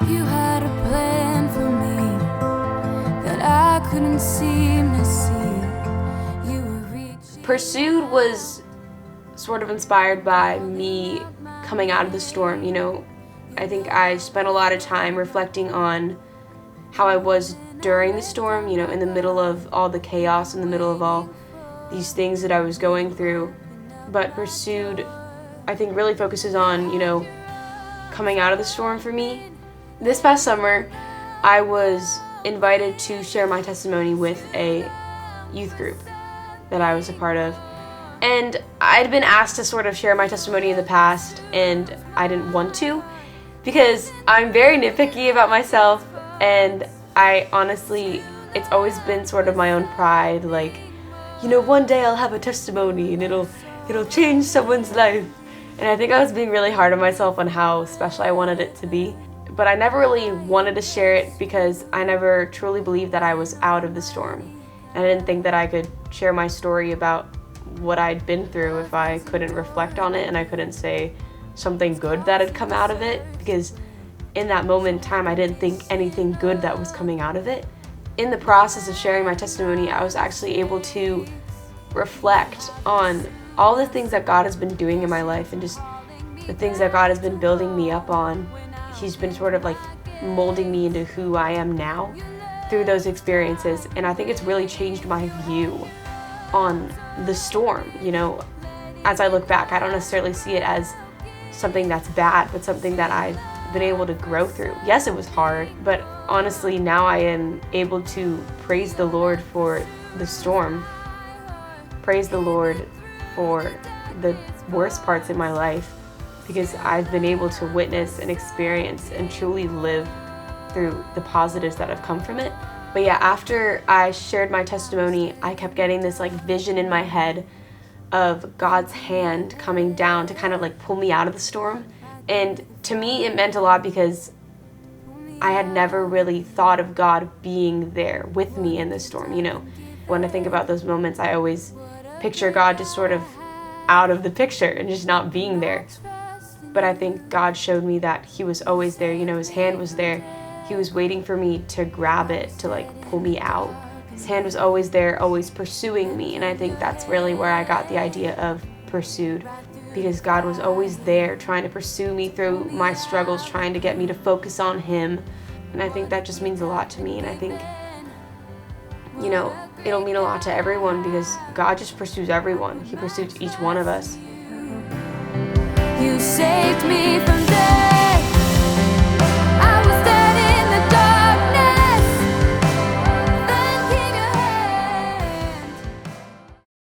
You had a plan for me that I couldn't seem to see. You were reaching. Pursued was sort of inspired by me coming out of the storm. I think I spent a lot of time reflecting on how I was during the storm, in the middle of all the chaos, in the middle of all these things that I was going through. But Pursued, I think, really focuses on, coming out of the storm for me. This past summer, I was invited to share my testimony with a youth group that I was a part of. And I'd been asked to sort of share my testimony in the past, and I didn't want to because I'm very nitpicky about myself, and I honestly, it's always been sort of my own pride, like, one day I'll have a testimony and it'll change someone's life. And I think I was being really hard on myself on how special I wanted it to be. But I never really wanted to share it because I never truly believed that I was out of the storm. And I didn't think that I could share my story about what I'd been through if I couldn't reflect on it and I couldn't say something good that had come out of it, because in that moment in time I didn't think anything good that was coming out of it. In the process of sharing my testimony, I was actually able to reflect on all the things that God has been doing in my life and just the things that God has been building me up on. He's been sort of like molding me into who I am now through those experiences, and I think it's really changed my view on the storm. As I look back, I don't necessarily see it as something that's bad, but something that I've been able to grow through. Yes, it was hard, but honestly now I am able to praise the Lord for the storm, praise the Lord for the worst parts in my life, because I've been able to witness and experience and truly live through the positives that have come from it. But yeah, after I shared my testimony, I kept getting this vision in my head of God's hand coming down to kind of pull me out of the storm. And to me, it meant a lot because I had never really thought of God being there with me in the storm. When I think about those moments, I always picture God just sort of out of the picture and just not being there. But I think God showed me that He was always there. His hand was there. He was waiting for me to grab it, to pull me out. His hand was always there, always pursuing me. And I think that's really where I got the idea of Pursued, because God was always there trying to pursue me through my struggles, trying to get me to focus on Him. And I think that just means a lot to me. And I think, it'll mean a lot to everyone, because God just pursues everyone. He pursues each one of us. You saved me from